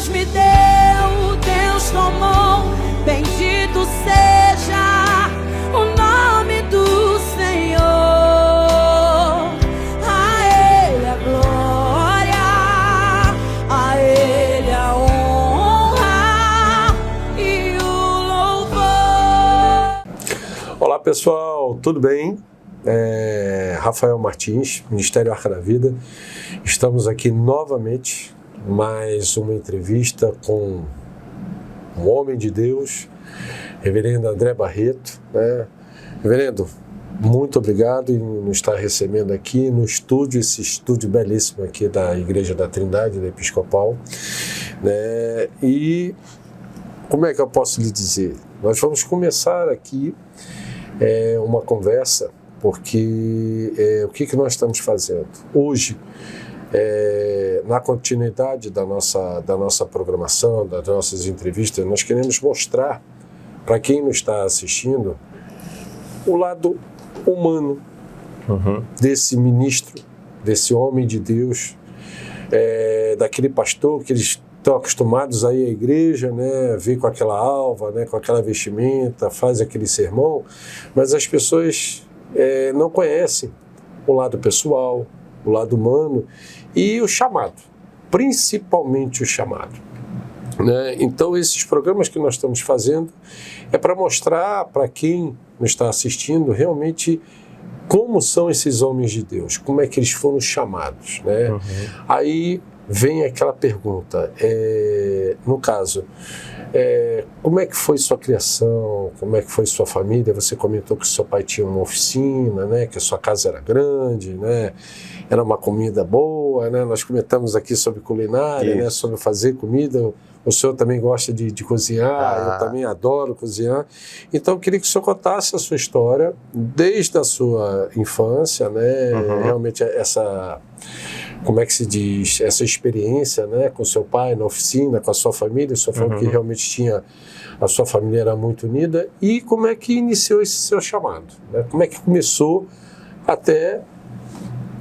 Deus me deu, Deus tomou, bendito seja o nome do Senhor. A Ele a glória, a Ele a honra e o louvor. Olá pessoal, tudo bem? Rafael Martins, Ministério Arca da Vida. Estamos aqui novamente, mais uma entrevista com um homem de Deus, Reverendo André Barreto, né? Reverendo, muito obrigado em nos estar recebendo aqui no estúdio, esse estúdio belíssimo aqui da Igreja da Trindade, da Episcopal, né? E como é que eu posso lhe dizer? Nós vamos começar aqui uma conversa, porque o que nós estamos fazendo? Hoje, na continuidade da nossa programação, das nossas entrevistas, nós queremos mostrar para quem nos está assistindo o lado humano desse ministro, desse homem de Deus, daquele pastor que eles estão acostumados a ir à igreja, né, vir com aquela alva, né, com aquela vestimenta, faz aquele sermão, mas as pessoas não conhecem o lado pessoal, o lado humano e o chamado, principalmente o chamado, né? Então esses programas que nós estamos fazendo é para mostrar para quem nos está assistindo realmente como são esses homens de Deus, como é que eles foram chamados, né? Aí vem aquela pergunta, no caso, como é que foi sua criação, como é que foi sua família? Você comentou que seu pai tinha uma oficina, né, que a sua casa era grande, né, era uma comida boa, né, nós comentamos aqui sobre culinária, né, sobre fazer comida. O senhor também gosta de cozinhar, eu também adoro cozinhar. Então eu queria que o senhor contasse a sua história desde a sua infância, né, realmente essa... Como é que se diz, essa experiência, né, com seu pai na oficina, com a sua família, o senhor falou que realmente tinha, a sua família era muito unida, e como é que iniciou esse seu chamado, né? Como é que começou até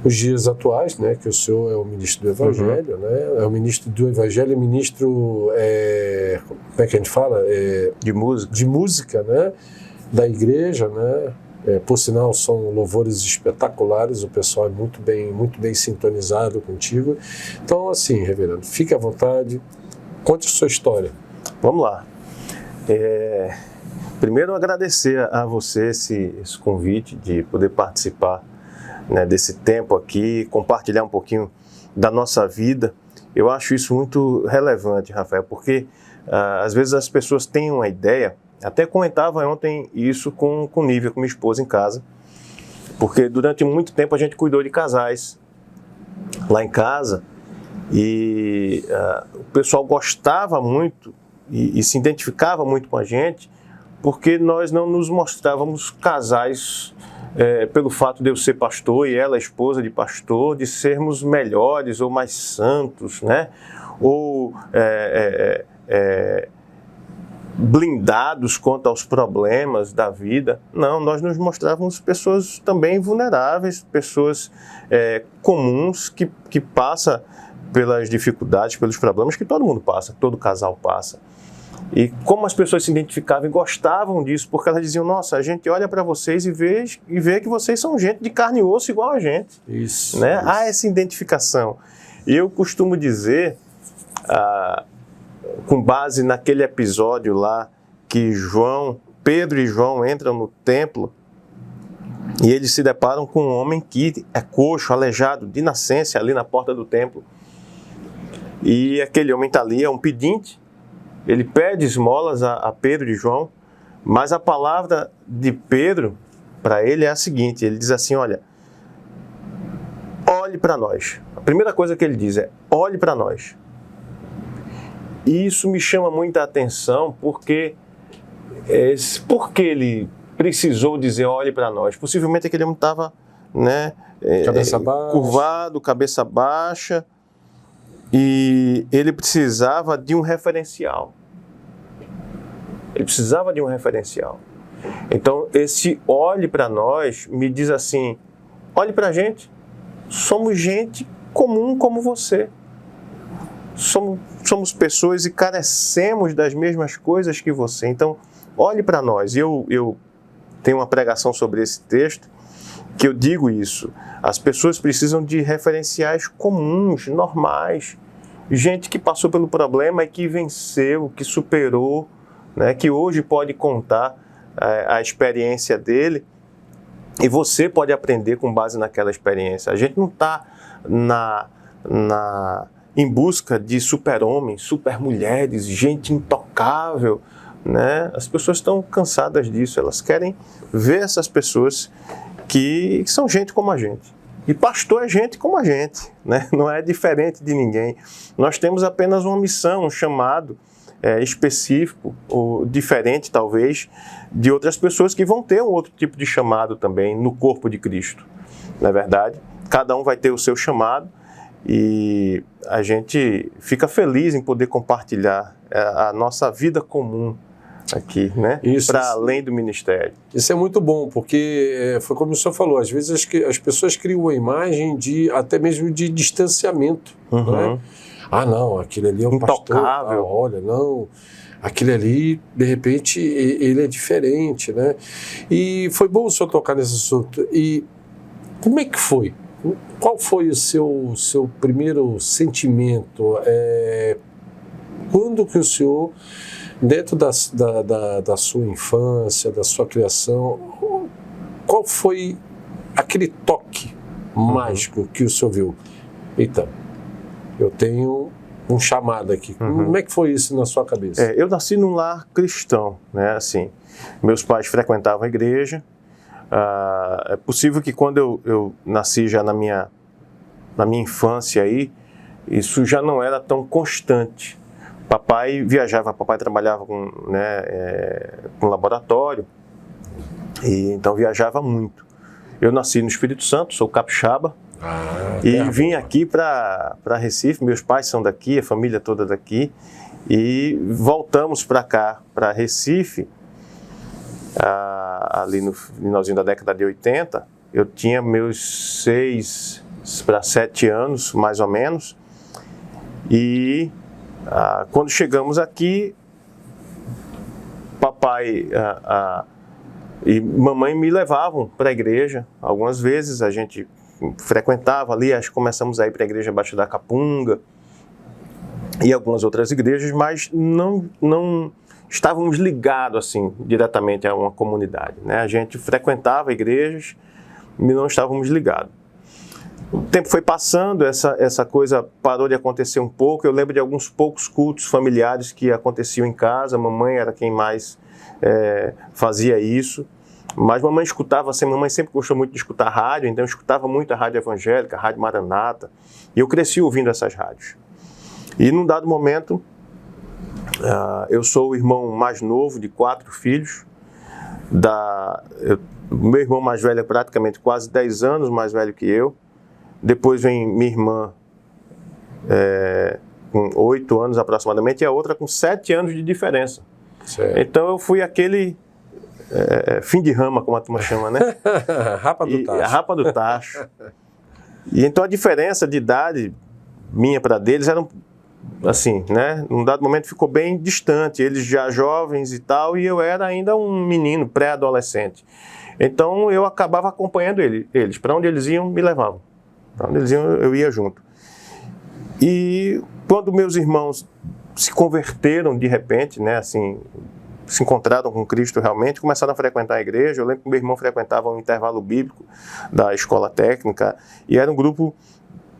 os dias atuais, né, que o senhor é o ministro do Evangelho, né, é o ministro do Evangelho, ministro, como é que a gente fala? De música, né, da igreja, né. Por sinal, são louvores espetaculares, o pessoal é muito bem sintonizado contigo. Então, assim, reverendo, fique à vontade, conte a sua história. Vamos lá. Primeiro, agradecer a você esse convite de poder participar, né, desse tempo aqui, compartilhar um pouquinho da nossa vida. Eu acho isso muito relevante, Rafael, porque às vezes as pessoas têm uma ideia. Até comentava ontem isso com Nívia, com minha esposa em casa, porque durante muito tempo a gente cuidou de casais lá em casa e o pessoal gostava muito e se identificava muito com a gente, porque nós não nos mostrávamos casais pelo fato de eu ser pastor e ela esposa de pastor, de sermos melhores ou mais santos, né? Ou blindados quanto aos problemas da vida. Não, nós nos mostrávamos pessoas também vulneráveis, pessoas comuns que passam pelas dificuldades, pelos problemas que todo mundo passa, todo casal passa. E como as pessoas se identificavam e gostavam disso, porque elas diziam, nossa, a gente olha para vocês e vê que vocês são gente de carne e osso igual a gente. Isso. Né? Isso. Há essa identificação. E eu costumo dizer, com base naquele episódio lá que Pedro e João entram no templo e eles se deparam com um homem que é coxo, aleijado de nascença ali na porta do templo. E aquele homem está ali, é um pedinte, ele pede esmolas a Pedro e João, mas a palavra de Pedro para ele é a seguinte, ele diz assim, olha, olhe para nós. A primeira coisa que ele diz é, olhe para nós. E isso me chama muita atenção, porque ele precisou dizer, olhe para nós. Possivelmente aquele homem estava, né, cabeça baixa, curvado, cabeça baixa, e ele precisava de um referencial. Ele precisava de um referencial. Então, esse olhe para nós me diz assim, olhe para a gente, somos gente comum como você. somos pessoas e carecemos das mesmas coisas que você. Então, olhe para nós. Eu tenho uma pregação sobre esse texto que eu digo isso. As pessoas precisam de referenciais comuns, normais. Gente que passou pelo problema e que venceu, que superou, né, que hoje pode contar a experiência dele e você pode aprender com base naquela experiência. A gente não está em busca de super-homens, super-mulheres, gente intocável, né? As pessoas estão cansadas disso, elas querem ver essas pessoas que são gente como a gente. E pastor é gente como a gente, né? Não é diferente de ninguém. Nós temos apenas uma missão, um chamado específico, ou diferente talvez, de outras pessoas que vão ter um outro tipo de chamado também no corpo de Cristo. Não é verdade? Cada um vai ter o seu chamado e a gente fica feliz em poder compartilhar a nossa vida comum aqui, né? Para além do ministério. Isso é muito bom, porque foi como o senhor falou, às vezes as pessoas criam uma imagem até mesmo de distanciamento, né? Ah, não, aquele ali é um intocável. Pastor, olha, não, aquele ali, de repente, ele é diferente, né? E foi bom o senhor tocar nesse assunto. E como é que foi? Qual foi o seu primeiro sentimento? Quando que o senhor, dentro da sua infância, da sua criação, qual foi aquele toque mágico que o senhor viu? Então, eu tenho um chamado aqui. Como é que foi isso na sua cabeça? Eu nasci num lar cristão, né? Assim, meus pais frequentavam a igreja. É possível que quando eu nasci já na minha infância aí, isso já não era tão constante. Papai viajava, papai trabalhava com laboratório, e então viajava muito. Eu nasci no Espírito Santo, sou capixaba, e vim aqui para Recife, meus pais são daqui, a família toda daqui, e voltamos para cá, para Recife, ali no finalzinho da década de 80, eu tinha meus 6 para 7 anos, mais ou menos, e quando chegamos aqui, papai e mamãe me levavam para a igreja. Algumas vezes a gente frequentava ali, começamos a ir para a igreja Baixo da Capunga e algumas outras igrejas, mas não estávamos ligados assim diretamente a uma comunidade, né? A gente frequentava igrejas e não estávamos ligados. O tempo foi passando, essa coisa parou de acontecer um pouco. Eu lembro de alguns poucos cultos familiares que aconteciam em casa. A mamãe era quem mais fazia isso. Mas mamãe escutava, assim, mamãe sempre gostou muito de escutar rádio, então eu escutava muito a rádio evangélica, a rádio Maranata. E eu cresci ouvindo essas rádios. E num dado momento, eu sou o irmão mais novo de 4 filhos. O meu irmão mais velho é praticamente quase 10 anos mais velho que eu. Depois vem minha irmã com 8 anos aproximadamente e a outra com 7 anos de diferença. Certo. Então eu fui aquele fim de rama, como a turma chama, né? Rapa do tacho. A rapa do tacho. E então a diferença de idade minha para deles era assim, né? Num dado momento ficou bem distante, eles já jovens e tal, e eu era ainda um menino, pré-adolescente. Então eu acabava acompanhando eles. Para onde eles iam, me levavam. Para onde eles iam, eu ia junto. E quando meus irmãos se converteram de repente, né? Assim, se encontraram com Cristo realmente, começaram a frequentar a igreja. Eu lembro que meu irmão frequentava um intervalo bíblico da escola técnica, e era um grupo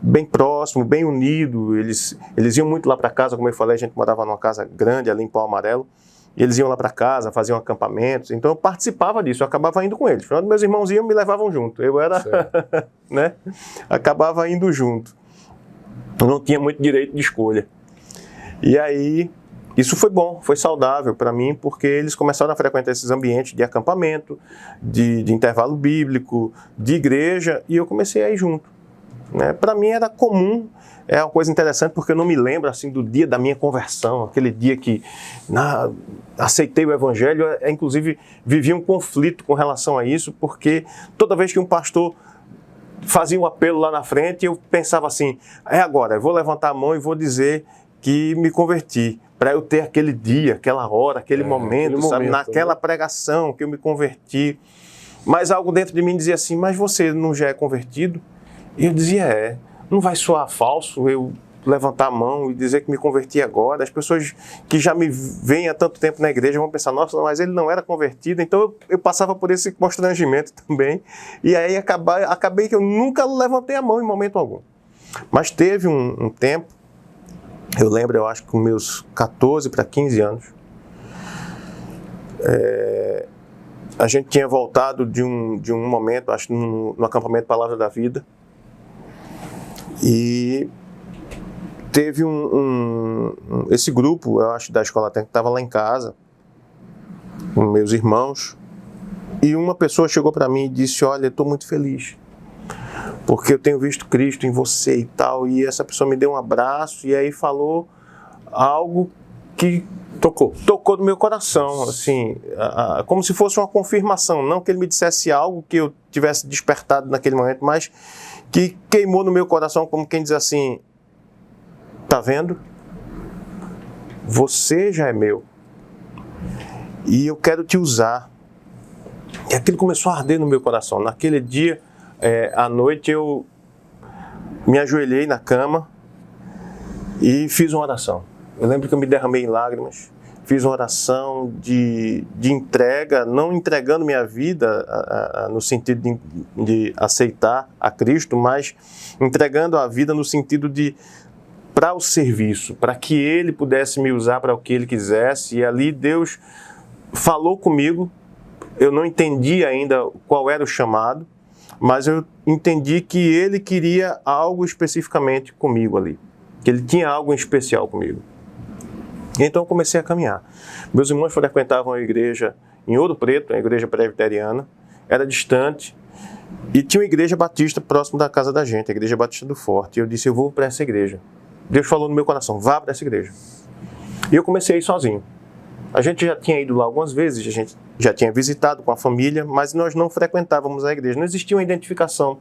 bem próximo, bem unido. Eles iam muito lá para casa, como eu falei, a gente morava numa casa grande ali em Pau Amarelo, e eles iam lá para casa, faziam acampamentos, então eu participava disso, eu acabava indo com eles. Quando meus irmãos iam, me levavam junto, eu era, né, acabava indo junto. Eu não tinha muito direito de escolha. E aí, isso foi bom, foi saudável para mim, porque eles começaram a frequentar esses ambientes de acampamento, de intervalo bíblico, de igreja, e eu comecei a ir junto. Né? Para mim era comum, é uma coisa interessante, porque eu não me lembro assim, do dia da minha conversão, aquele dia que aceitei o evangelho. Inclusive vivi um conflito com relação a isso, porque toda vez que um pastor fazia um apelo lá na frente, eu pensava assim, agora, eu vou levantar a mão e vou dizer que me converti. Para eu ter aquele dia, aquela hora, aquele momento, sabe? Naquela pregação que eu me converti. Mas algo dentro de mim dizia assim, mas você não já é convertido? E eu dizia, não vai soar falso eu levantar a mão e dizer que me converti agora. As pessoas que já me veem há tanto tempo na igreja vão pensar, nossa, mas ele não era convertido. Então eu passava por esse constrangimento também. E aí acabei que eu nunca levantei a mão em momento algum. Mas teve um tempo, eu lembro, eu acho que com meus 14 para 15 anos, a gente tinha voltado de um momento, acho que no acampamento Palavra da Vida, e teve esse grupo, eu acho, da escola técnica, que estava lá em casa, com meus irmãos, e uma pessoa chegou para mim e disse, olha, eu estou muito feliz, porque eu tenho visto Cristo em você e tal, e essa pessoa me deu um abraço, e aí falou algo que tocou no meu coração, assim, como se fosse uma confirmação, não que ele me dissesse algo que eu tivesse despertado naquele momento, mas que queimou no meu coração, como quem diz assim, tá vendo? Você já é meu, e eu quero te usar. E aquilo começou a arder no meu coração. Naquele dia, à noite, eu me ajoelhei na cama e fiz uma oração. Eu lembro que eu me derramei em lágrimas, fiz uma oração de entrega, não entregando minha vida no sentido de aceitar a Cristo, mas entregando a vida no sentido de para o serviço, para que Ele pudesse me usar para o que Ele quisesse. E ali Deus falou comigo, eu não entendi ainda qual era o chamado, mas eu entendi que Ele queria algo especificamente comigo ali, que Ele tinha algo em especial comigo. Então eu comecei a caminhar. Meus irmãos frequentavam a igreja em Ouro Preto, a igreja presbiteriana, era distante, e tinha uma igreja batista próximo da casa da gente, a igreja batista do Forte. E eu disse, eu vou para essa igreja. Deus falou no meu coração, vá para essa igreja. E eu comecei a ir sozinho. A gente já tinha ido lá algumas vezes, a gente já tinha visitado com a família, mas nós não frequentávamos a igreja. Não existia uma identificação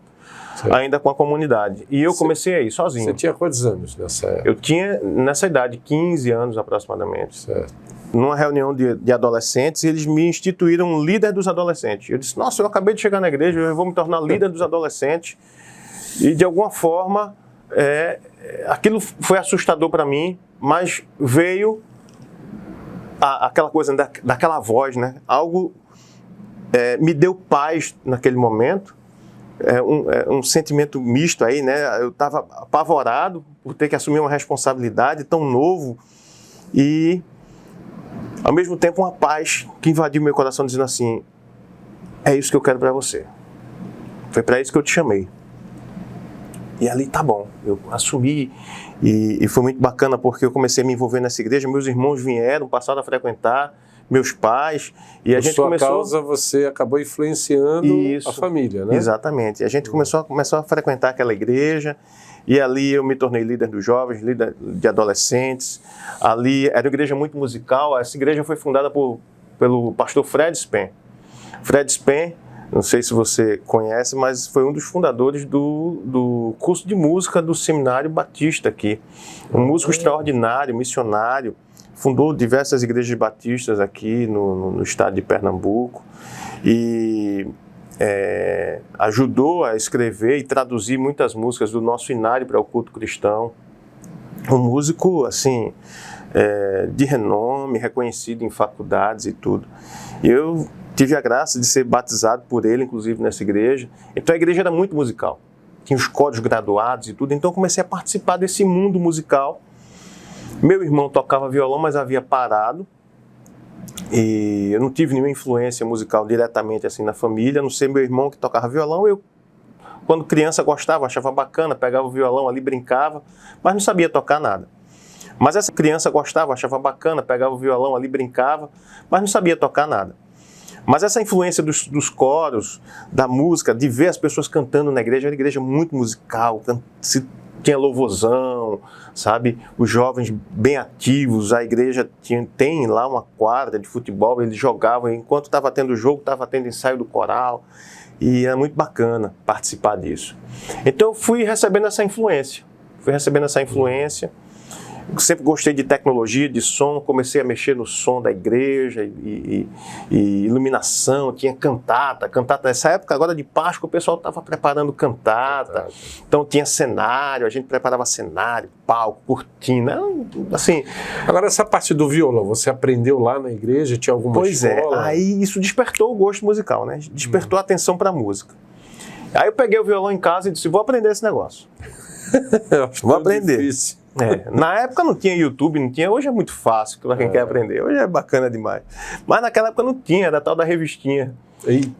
ainda com a comunidade. E eu comecei a ir sozinho. Você tinha quantos anos nessa época? Eu tinha, nessa idade, 15 anos aproximadamente. Certo. Numa reunião de adolescentes, eles me instituíram um líder dos adolescentes. Eu disse, nossa, eu acabei de chegar na igreja, eu vou me tornar líder dos adolescentes. E de alguma forma, aquilo foi assustador para mim, mas veio aquela coisa daquela voz, né? Algo me deu paz naquele momento. Um sentimento misto aí, né? Eu estava apavorado por ter que assumir uma responsabilidade tão novo e, ao mesmo tempo, uma paz que invadiu meu coração dizendo assim, é isso que eu quero para você. Foi para isso que eu te chamei. E ali tá bom, eu assumi e foi muito bacana porque eu comecei a me envolver nessa igreja, meus irmãos vieram, passaram a frequentar, meus pais, e a gente começou... Por sua causa, você acabou influenciando a família, né? Exatamente. A gente começou a frequentar aquela igreja, e ali eu me tornei líder dos jovens, líder de adolescentes. Ali era uma igreja muito musical. Essa igreja foi fundada pelo pastor Fred Spen. Fred Spen, não sei se você conhece, mas foi um dos fundadores do curso de música do Seminário Batista aqui. Um músico extraordinário, missionário. Fundou diversas igrejas batistas aqui no estado de Pernambuco e ajudou a escrever e traduzir muitas músicas do nosso inário para o culto cristão. Um músico, assim, de renome, reconhecido em faculdades e tudo. E eu tive a graça de ser batizado por ele, inclusive, nessa igreja. Então a igreja era muito musical. Tinha os coros graduados e tudo. Então eu comecei a participar desse mundo musical. Meu irmão tocava violão, mas havia parado. E eu não tive nenhuma influência musical diretamente assim na família, a não ser meu irmão que tocava violão. Eu, quando criança, gostava, achava bacana, pegava o violão ali, brincava, mas não sabia tocar nada. Mas essa criança gostava, achava bacana, pegava o violão ali, brincava, mas não sabia tocar nada. Mas essa influência dos coros, da música, de ver as pessoas cantando na igreja, era uma igreja muito musical, tinha louvorzão, sabe? Os jovens bem ativos, a igreja tem lá uma quadra de futebol, eles jogavam, enquanto estava tendo jogo, estava tendo ensaio do coral, e era muito bacana participar disso. Então eu fui recebendo essa influência, sempre gostei de tecnologia, de som, comecei a mexer no som da igreja e iluminação, tinha cantata. Nessa época agora de Páscoa o pessoal estava preparando cantata, então tinha cenário, a gente preparava cenário, palco, cortina, assim... Agora, essa parte do violão, você aprendeu lá na igreja? Tinha alguma escola? Aí isso despertou o gosto musical, né? Despertou a atenção para a música. Aí eu peguei o violão em casa e disse, vou aprender esse negócio. Vou aprender. Difícil. Na época não tinha YouTube, não tinha. Hoje é muito fácil para quem quer aprender. Hoje é bacana demais. Mas naquela época não tinha, era a tal da revistinha.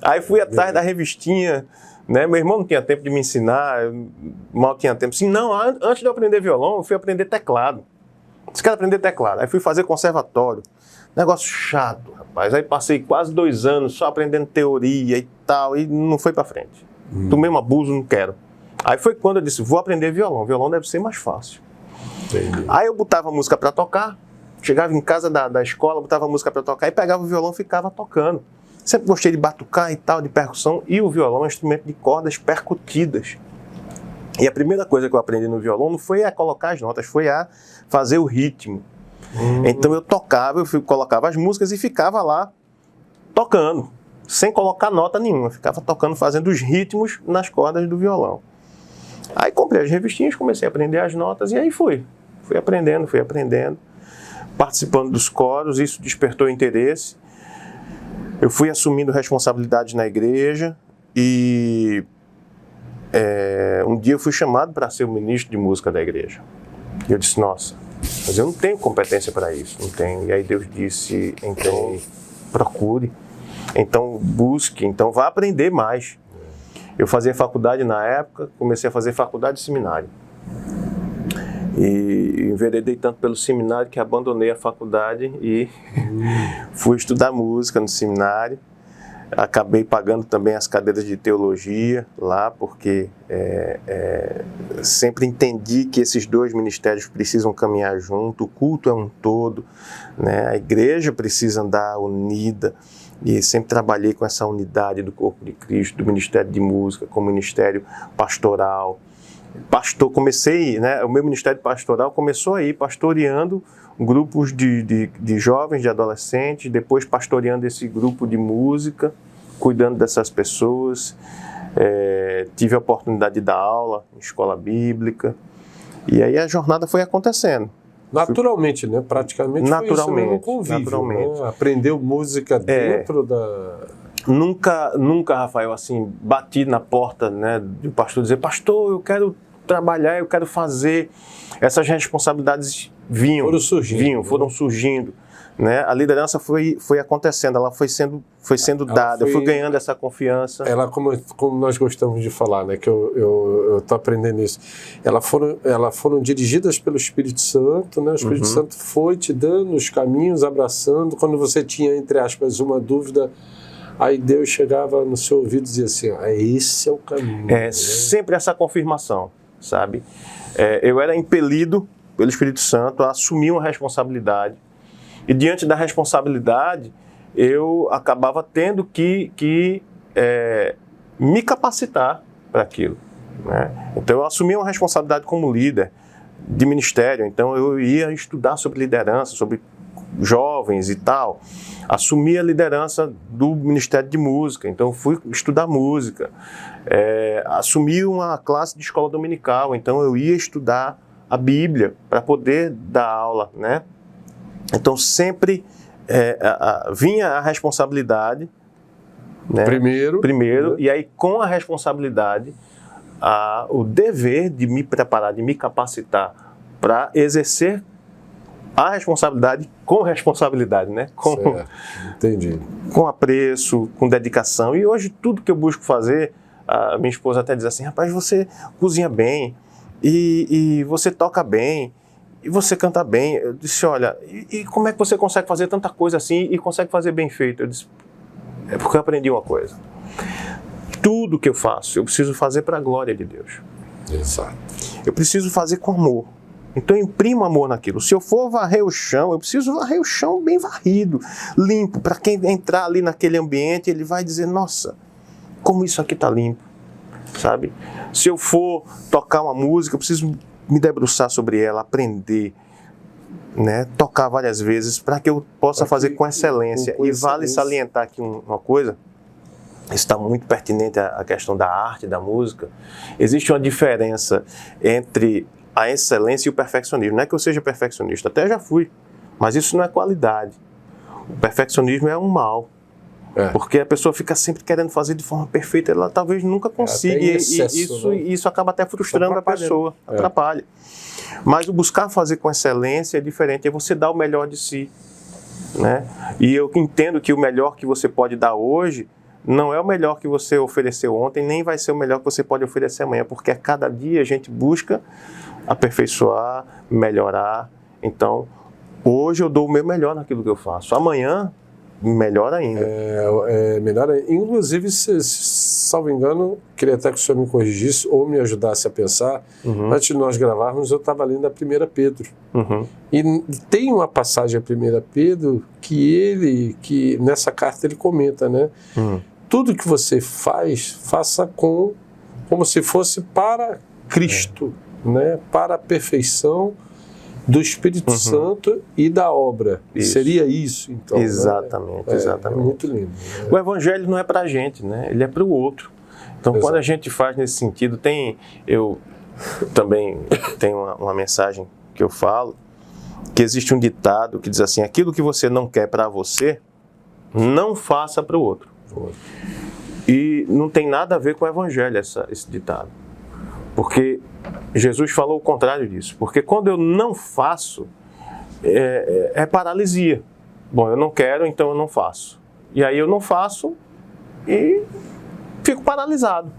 Aí fui atrás da revistinha, né? Meu irmão não tinha tempo de me ensinar, eu mal tinha tempo. Assim, não, antes de eu aprender violão, eu fui aprender teclado. Disse que era aprender teclado. Aí fui fazer conservatório. Negócio chato, rapaz. Aí passei quase 2 anos só aprendendo teoria e tal, e não foi para frente. Tomei um abuso, não quero. Aí foi quando eu disse, vou aprender violão. Violão deve ser mais fácil. Entendi. Aí eu botava música para tocar, chegava em casa da escola, botava música para tocar e pegava o violão e ficava tocando. Sempre gostei de batucar e tal, de percussão, e o violão é um instrumento de cordas percutidas. E a primeira coisa que eu aprendi no violão não foi a colocar as notas, foi a fazer o ritmo. Então eu tocava, colocava as músicas e ficava lá tocando, sem colocar nota nenhuma, ficava tocando, fazendo os ritmos nas cordas do violão. Aí comprei as revistinhas, comecei a aprender as notas e aí fui aprendendo, participando dos coros, isso despertou interesse. Eu fui assumindo responsabilidades na igreja e um dia eu fui chamado para ser o ministro de música da igreja. E eu disse, nossa, mas eu não tenho competência para isso, não tenho. E aí Deus disse, então procure, então busque, então vá aprender mais. Eu fazia faculdade na época, comecei a fazer faculdade e seminário. E enveredei tanto pelo seminário que abandonei a faculdade e fui estudar música no seminário. Acabei pagando também as cadeiras de teologia lá, porque sempre entendi que esses 2 ministérios precisam caminhar junto, o culto é um todo, né? A igreja precisa andar unida. E sempre trabalhei com essa unidade do corpo de Cristo, do Ministério de Música, com o Ministério Pastoral. Comecei, né, o meu Ministério Pastoral começou aí, pastoreando grupos de jovens, de adolescentes, depois pastoreando esse grupo de música, cuidando dessas pessoas. Tive a oportunidade de dar aula em escola bíblica. E aí a jornada foi acontecendo. Naturalmente, né? Praticamente naturalmente, foi isso, no convívio, naturalmente. Né? Aprendeu música dentro da... Nunca, Rafael, assim, bati na porta, né, do pastor dizer, pastor, eu quero trabalhar, eu quero fazer. Essas responsabilidades foram surgindo. Né? A liderança foi acontecendo, ela foi sendo dada, eu fui ganhando essa confiança. Ela, como nós gostamos de falar, né, que eu estou aprendendo isso, elas foram dirigidas pelo Espírito Santo, né? O Espírito Santo foi te dando os caminhos, abraçando. Quando você tinha, entre aspas, uma dúvida, aí Deus chegava no seu ouvido e dizia assim, esse é o caminho. Né? Sempre essa confirmação, sabe? Eu era impelido pelo Espírito Santo a assumir uma responsabilidade. E diante da responsabilidade, eu acabava tendo que me capacitar para aquilo. Né? Então, eu assumi uma responsabilidade como líder de ministério. Então, eu ia estudar sobre liderança, sobre jovens e tal. Assumi a liderança do Ministério de Música. Então, fui estudar música. Assumi uma classe de escola dominical. Então, eu ia estudar a Bíblia para poder dar aula, né? Então, sempre vinha a responsabilidade, né? Primeiro, e aí com a responsabilidade, o dever de me preparar, de me capacitar para exercer a responsabilidade com responsabilidade, né? Entendi. Com apreço, com dedicação. E hoje tudo que eu busco fazer, a minha esposa até diz assim, rapaz, você cozinha bem e você toca bem, e você canta bem. Eu disse, olha, e como é que você consegue fazer tanta coisa assim e consegue fazer bem feito? Eu disse, é porque eu aprendi uma coisa. Tudo que eu faço, eu preciso fazer para a glória de Deus. Exato. Eu preciso fazer com amor. Então eu imprimo amor naquilo. Se eu for varrer o chão, eu preciso varrer o chão bem varrido, limpo. Para quem entrar ali naquele ambiente, ele vai dizer, nossa, como isso aqui está limpo, sabe? Se eu for tocar uma música, eu preciso me debruçar sobre ela, aprender, né, tocar várias vezes para que eu possa fazer com excelência. E vale salientar aqui uma coisa, está muito pertinente à questão da arte, da música. Existe uma diferença entre a excelência e o perfeccionismo. Não é que eu seja perfeccionista, até já fui, mas isso não é qualidade. O perfeccionismo é um mal. Porque a pessoa fica sempre querendo fazer de forma perfeita, ela talvez nunca consiga, e isso acaba até frustrando a pessoa, atrapalha. Mas o buscar fazer com excelência é diferente, é você dar o melhor de si, né? E eu entendo que o melhor que você pode dar hoje não é o melhor que você ofereceu ontem, nem vai ser o melhor que você pode oferecer amanhã, porque a cada dia a gente busca aperfeiçoar, melhorar. Então, hoje eu dou o meu melhor naquilo que eu faço, amanhã melhor ainda. Melhor ainda. Inclusive, salvo engano, queria até que o senhor me corrigisse ou me ajudasse a pensar. Antes de nós gravarmos, eu estava lendo a 1 Pedro. E tem uma passagem a 1 Pedro que nessa carta ele comenta, né? Tudo que você faça como se fosse para Cristo, né? Para a perfeição do Espírito Santo e da obra. Isso. Seria isso, então. Exatamente, né? exatamente. É muito lindo. Né? O Evangelho não é para a gente, né? Ele é para o outro. Então, quando a gente faz nesse sentido, eu também tenho uma mensagem que eu falo, que existe um ditado que diz assim: aquilo que você não quer para você, não faça para o outro. E não tem nada a ver com o Evangelho esse ditado. Porque Jesus falou o contrário disso. Porque quando eu não faço, é paralisia. Bom, eu não quero, então eu não faço. E aí eu não faço e fico paralisado.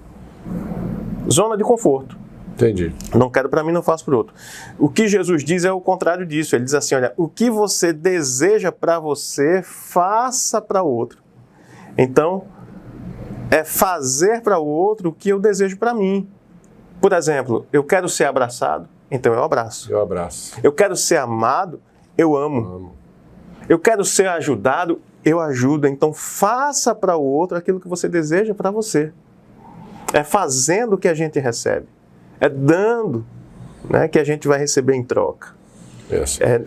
Zona de conforto. Entendi. Não quero para mim, não faço para o outro. O que Jesus diz é o contrário disso. Ele diz assim: olha, o que você deseja para você, faça para o outro. Então, é fazer para o outro o que eu desejo para mim. Por exemplo, eu quero ser abraçado, então eu abraço. Eu abraço. Eu quero ser amado, eu amo. Eu quero ser ajudado, eu ajudo. Então faça para o outro aquilo que você deseja para você. É fazendo que a gente recebe. É dando, né, que a gente vai receber em troca.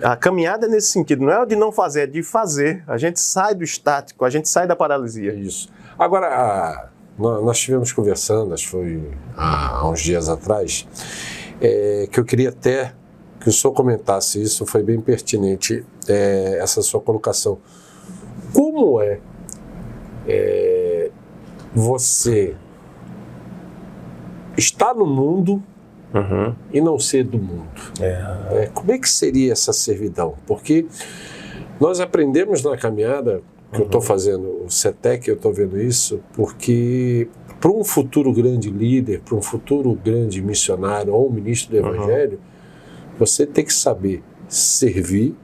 A caminhada é nesse sentido, não é o de não fazer, é de fazer. A gente sai do estático, a gente sai da paralisia. Isso. Agora, nós estivemos conversando, acho que foi há uns dias atrás, que eu queria até que o senhor comentasse isso, foi bem pertinente essa sua colocação. Como você estar no mundo e não ser do mundo? Como é que seria essa servidão? Porque nós aprendemos na caminhada que eu estou fazendo o CETEC, eu estou vendo isso, porque para um futuro grande líder, para um futuro grande missionário ou ministro do Evangelho, você tem que saber servir,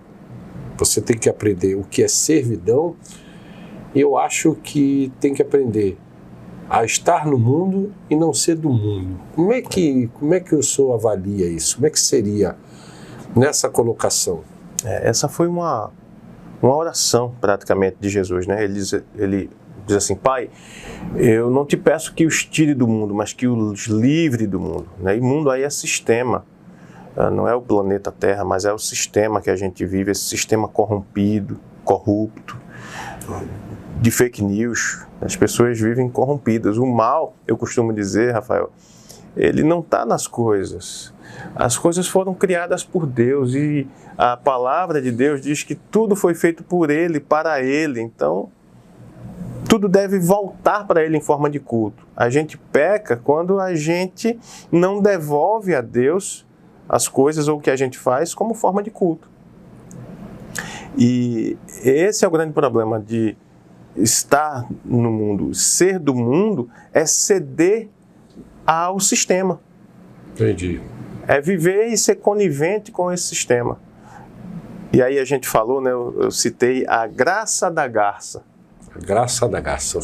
você tem que aprender o que é servidão, e eu acho que tem que aprender a estar no mundo e não ser do mundo. Como é que o senhor avalia isso? Como é que seria nessa colocação? Essa foi uma oração, praticamente, de Jesus, né? Ele diz assim: Pai, eu não te peço que os tire do mundo, mas que os livre do mundo. Né? E mundo aí é sistema. Não é o planeta Terra, mas é o sistema que a gente vive, esse sistema corrompido, corrupto, de fake news. As pessoas vivem corrompidas. O mal, eu costumo dizer, Rafael, ele não está nas coisas. As coisas foram criadas por Deus e a palavra de Deus diz que tudo foi feito por Ele, para Ele. Então, tudo deve voltar para Ele em forma de culto. A gente peca quando a gente não devolve a Deus as coisas ou o que a gente faz como forma de culto. E esse é o grande problema de estar no mundo. Ser do mundo é ceder ao sistema. Entendi. É viver e ser conivente com esse sistema. E aí a gente falou, né, eu citei a graça da garça. A graça da garça.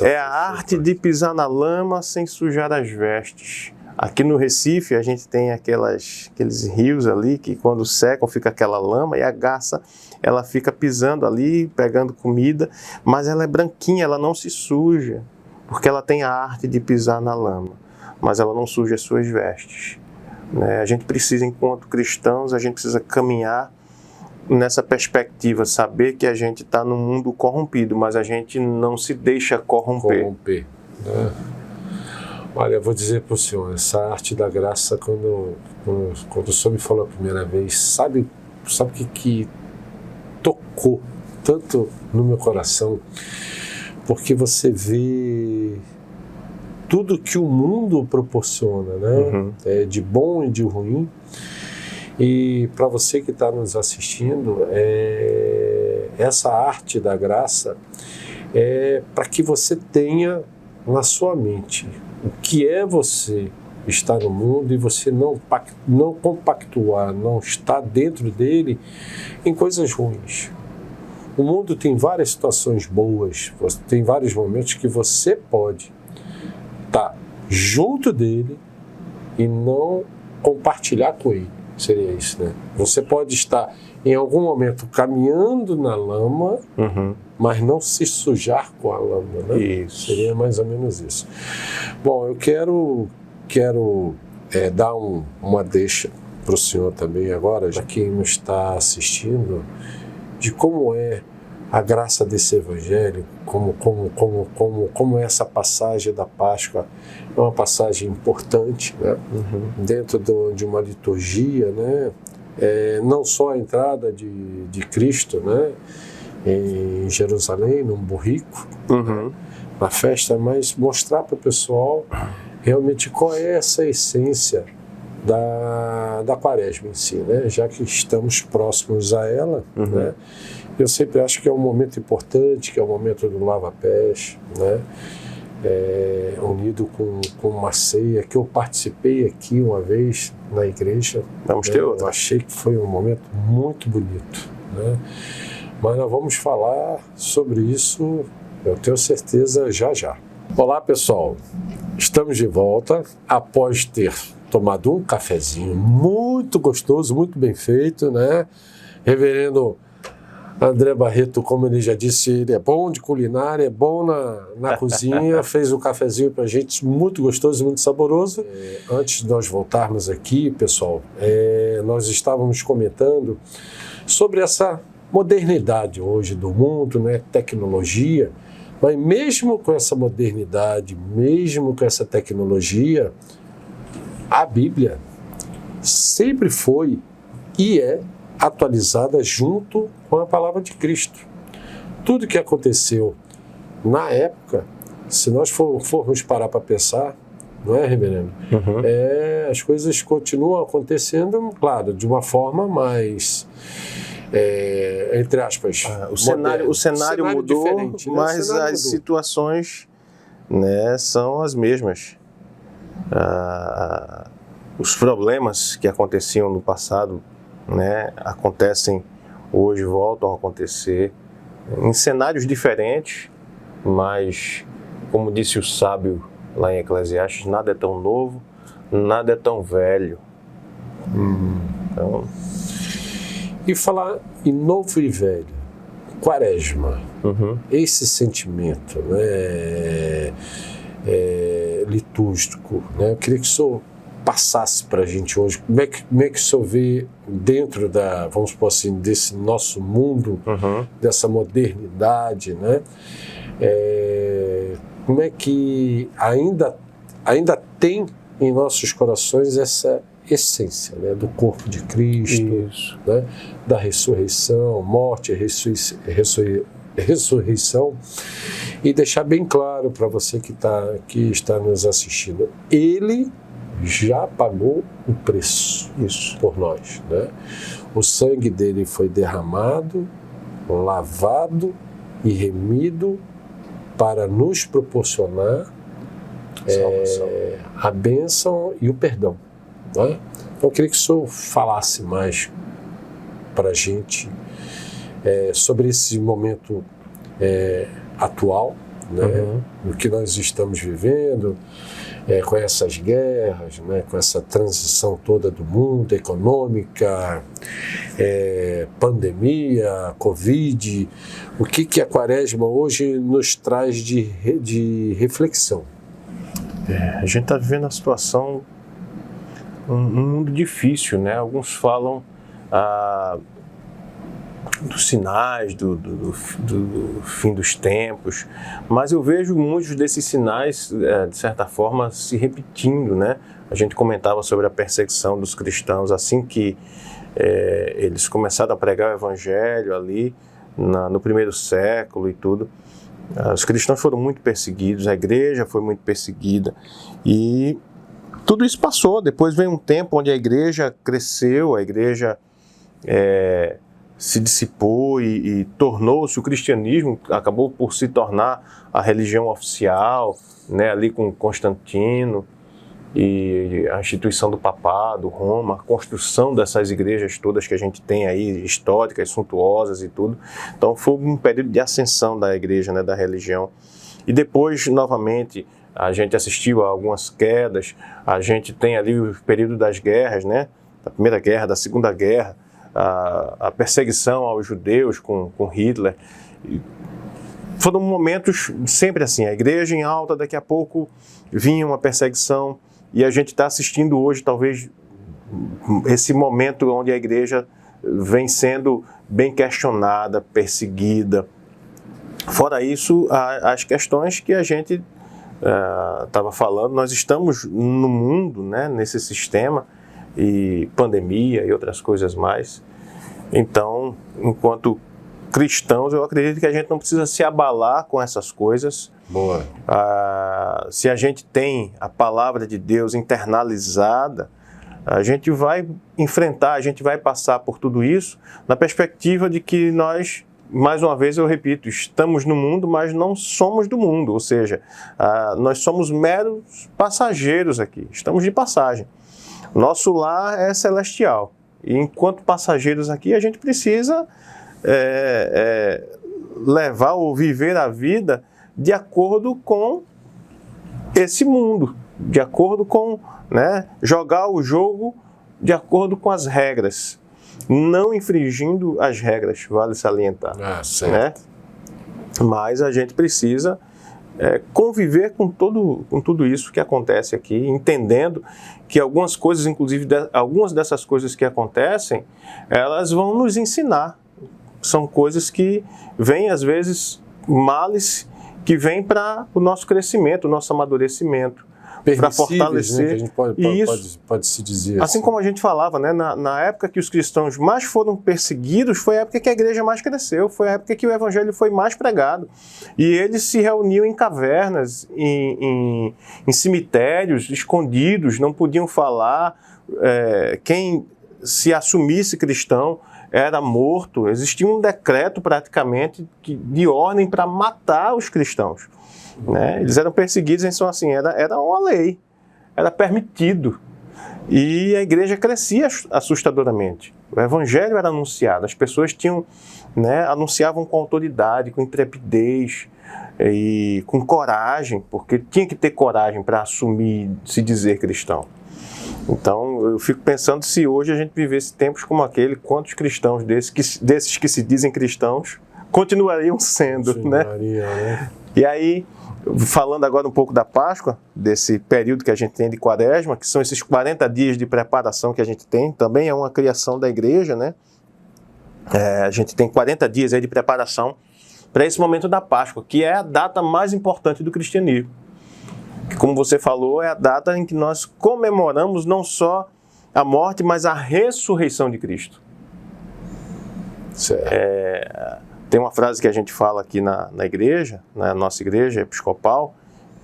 É a arte de pisar na lama sem sujar as vestes. Aqui no Recife a gente tem aqueles rios ali que quando secam fica aquela lama e a garça ela fica pisando ali, pegando comida, mas ela é branquinha, ela não se suja, porque ela tem a arte de pisar na lama, mas ela não suja as suas vestes. Né? A gente precisa, enquanto cristãos, a gente precisa caminhar nessa perspectiva, saber que a gente está num mundo corrompido, mas a gente não se deixa corromper. Né? Olha, eu vou dizer para o senhor, essa arte da graça, quando o senhor me falou a primeira vez, sabe o que tocou tanto no meu coração? Porque você vê tudo que o mundo proporciona, né? De bom e de ruim. E para você que está nos assistindo, essa arte da graça é para que você tenha na sua mente o que é você estar no mundo e você não compactuar, não estar dentro dele em coisas ruins. O mundo tem várias situações boas, tem vários momentos que você pode estar junto dele e não compartilhar com ele. Seria isso, né? Você pode estar em algum momento caminhando na lama, mas não se sujar com a lama, né? Isso. Seria mais ou menos isso. Bom, eu quero dar uma deixa para o senhor também agora, já quem nos está assistindo, de como é a graça desse evangelho, como essa passagem da Páscoa é uma passagem importante, né? Dentro de uma liturgia, né? Não só a entrada de Cristo, né? Em Jerusalém, num burrico, na festa, mas mostrar para o pessoal realmente qual é essa essência da Quaresma em si, né? Já que estamos próximos a ela, né? Eu sempre acho que é um momento importante, que é o momento do lava-pés, né? Unido com uma ceia que eu participei aqui uma vez na igreja. Vamos ter outra. Eu achei que foi um momento muito bonito, né? Mas nós vamos falar sobre isso, eu tenho certeza, já. Olá, pessoal. Estamos de volta após ter tomado um cafezinho muito gostoso, muito bem feito, né? Reverendo André Barreto, como ele já disse, ele é bom de culinária, é bom na cozinha, fez um cafezinho pra gente muito gostoso e muito saboroso. Antes de nós voltarmos aqui, pessoal, nós estávamos comentando sobre essa modernidade hoje do mundo, né? Tecnologia, mas mesmo com essa modernidade, mesmo com essa tecnologia, a Bíblia sempre foi e é atualizada junto com a palavra de Cristo. Tudo que aconteceu na época, se nós formos parar para pensar, não é, reverendo? As coisas continuam acontecendo, claro, de uma forma mais, entre aspas, o cenário mudou, diferente, né? mas cenário as mudou. situações, né, são as mesmas. Os problemas que aconteciam no passado, né, acontecem hoje, voltam a acontecer em cenários diferentes, mas, como disse o sábio lá em Eclesiastes, nada é tão novo, nada é tão velho. Então, E falar em novo e velho, Quaresma, esse sentimento, né, litúrgico, né, eu queria que o senhor passasse para a gente hoje, como é que o senhor vê dentro vamos supor assim, desse nosso mundo, dessa modernidade, né? Como é que ainda tem em nossos corações essa essência, né, do corpo de Cristo, né, da ressurreição, morte, ressurreição, e deixar bem claro para você que está nos assistindo, Ele já pagou o preço por nós, né? O sangue dele foi derramado, lavado e remido para nos proporcionar a bênção e o perdão, né? Então eu queria que o senhor falasse mais para a gente sobre esse momento atual, né? O que nós estamos vivendo, com essas guerras, né, com essa transição toda do mundo, econômica, pandemia, Covid, o que a Quaresma hoje nos traz de reflexão? a gente está vivendo uma situação, um mundo difícil, né? Alguns falam dos sinais do fim dos tempos, mas eu vejo muitos desses sinais, de certa forma, se repetindo, né? A gente comentava sobre a perseguição dos cristãos assim que eles começaram a pregar o evangelho ali no primeiro século e tudo. Os cristãos foram muito perseguidos, a igreja foi muito perseguida e tudo isso passou. Depois veio um tempo onde a igreja cresceu, a igreja se dissipou e tornou-se, o cristianismo acabou por se tornar a religião oficial, né, ali com Constantino e a instituição do papado, Roma, a construção dessas igrejas todas que a gente tem aí, históricas, suntuosas e tudo. Então foi um período de ascensão da igreja, né, da religião. E depois, novamente, a gente assistiu a algumas quedas, a gente tem ali o período das guerras, né, da Primeira Guerra, da Segunda Guerra, a perseguição aos judeus com Hitler. E foram momentos sempre assim, a igreja em alta, daqui a pouco vinha uma perseguição. E a gente está assistindo hoje, talvez, esse momento onde a igreja vem sendo bem questionada, perseguida. Fora isso, as questões que a gente estava falando, nós estamos no mundo, né, nesse sistema, e pandemia e outras coisas mais. Então, enquanto cristãos, eu acredito que a gente não precisa se abalar com essas coisas. Boa. Se a gente tem a palavra de Deus internalizada, a gente vai enfrentar, a gente vai passar por tudo isso na perspectiva de que nós, mais uma vez eu repito, estamos no mundo, mas não somos do mundo, ou seja, nós somos meros passageiros aqui, estamos de passagem. Nosso lar é celestial e enquanto passageiros aqui a gente precisa levar ou viver a vida de acordo com esse mundo, de acordo com, né, jogar o jogo de acordo com as regras, não infringindo as regras, vale salientar. Certo. Né? Mas a gente precisa conviver com tudo isso que acontece aqui, entendendo que algumas coisas, inclusive algumas dessas coisas que acontecem, elas vão nos ensinar. São coisas que vêm, às vezes, males que vêm para o nosso crescimento, o nosso amadurecimento, para fortalecer. Né, que a gente pode se dizer. Assim como a gente falava, né, na época que os cristãos mais foram perseguidos, foi a época que a igreja mais cresceu, foi a época que o evangelho foi mais pregado. E eles se reuniam em cavernas, em cemitérios, escondidos, não podiam falar. Quem se assumisse cristão era morto. Existia um decreto praticamente de ordem para matar os cristãos. Né? Eles eram perseguidos, então assim, era uma lei, era permitido. E a igreja crescia assustadoramente. O evangelho era anunciado, as pessoas tinham, né, anunciavam com autoridade, com intrepidez e com coragem, porque tinha que ter coragem para assumir, se dizer cristão. Então, eu fico pensando se hoje a gente vivesse tempos como aquele, quantos cristãos desses que se dizem cristãos continuariam sendo, né? E aí, falando agora um pouco da Páscoa, desse período que a gente tem de Quaresma, que são esses 40 dias de preparação que a gente tem, também é uma criação da igreja, né? A gente tem 40 dias aí de preparação para esse momento da Páscoa, que é a data mais importante do cristianismo. Que, como você falou, é a data em que nós comemoramos não só a morte, mas a ressurreição de Cristo. Tem uma frase que a gente fala aqui na igreja, na nossa igreja episcopal,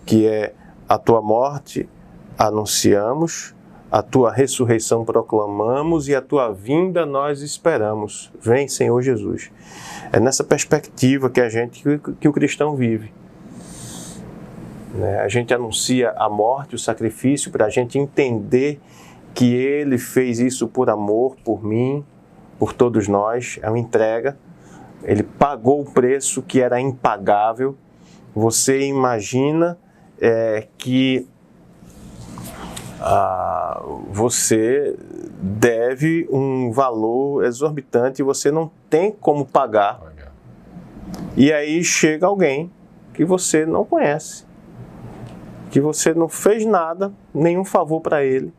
que é: a tua morte anunciamos, a tua ressurreição proclamamos e a tua vinda nós esperamos. Vem, Senhor Jesus. É nessa perspectiva que o cristão vive. A gente anuncia a morte, o sacrifício, para a gente entender que Ele fez isso por amor, por mim, por todos nós. É uma entrega. Ele pagou o preço que era impagável. Você imagina que você deve um valor exorbitante e você não tem como pagar. E aí chega alguém que você não conhece, que você não fez nada, nenhum favor para ele,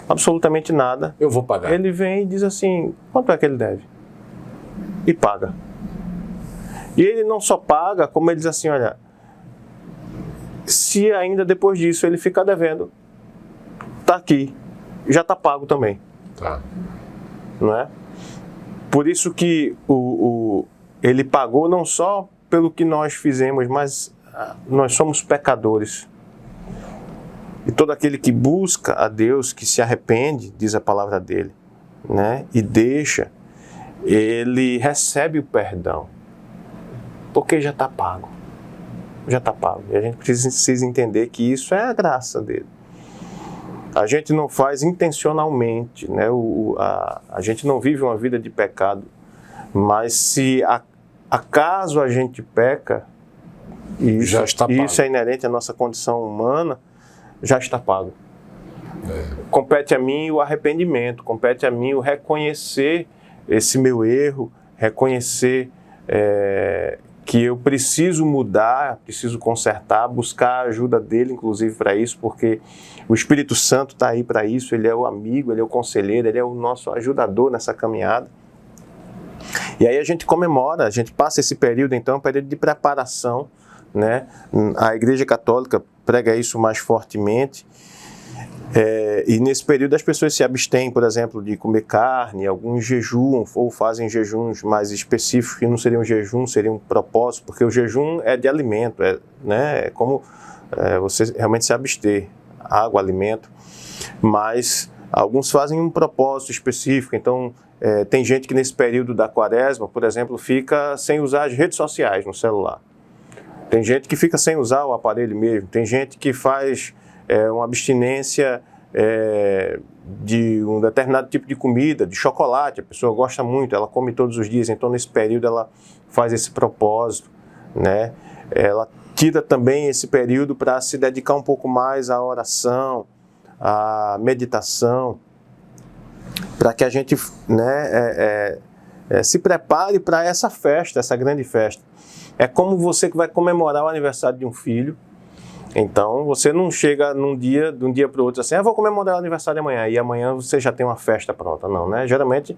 absolutamente nada. Eu vou pagar. Ele vem e diz assim: quanto é que ele deve? e paga. E ele não só paga, como ele diz assim, olha, se ainda depois disso ele ficar devendo, está aqui, já está pago também. Tá. Não é? Por isso que ele pagou não só pelo que nós fizemos, mas nós somos pecadores. E todo aquele que busca a Deus, que se arrepende, diz a palavra dele, né? E deixa, ele recebe o perdão, porque já está pago. Já está pago. E a gente precisa entender que isso é a graça dele. A gente não faz intencionalmente, né? A gente não vive uma vida de pecado, mas se acaso a gente peca, e Já está pago. isso é inerente à nossa condição humana, já está pago. Compete a mim o arrependimento, compete a mim o reconhecer esse meu erro, reconhecer que eu preciso mudar, preciso consertar, buscar a ajuda dele, inclusive, para isso, porque o Espírito Santo está aí para isso, ele é o amigo, ele é o conselheiro, ele é o nosso ajudador nessa caminhada. E aí a gente comemora, a gente passa esse período, então, um período de preparação, né? A Igreja Católica prega isso mais fortemente, e nesse período as pessoas se abstêm, por exemplo, de comer carne, alguns jejuam ou fazem jejuns mais específicos, que não seriam jejum, seriam propósito, porque o jejum é de alimento, né? É como você realmente se abster, água, alimento, mas alguns fazem um propósito específico. Então tem gente que nesse período da quaresma, por exemplo, fica sem usar as redes sociais no celular. Tem gente que fica sem usar o aparelho mesmo. Tem gente que faz uma abstinência de um determinado tipo de comida, de chocolate. A pessoa gosta muito, ela come todos os dias. Então, nesse período, ela faz esse propósito, né? Ela tira também esse período para se dedicar um pouco mais à oração, à meditação, para que a gente, né, se prepare para essa festa, essa grande festa. É como você que vai comemorar o aniversário de um filho. Então, você não chega de um dia para o outro assim, vou comemorar o aniversário amanhã, e amanhã você já tem uma festa pronta. Não, né? Geralmente,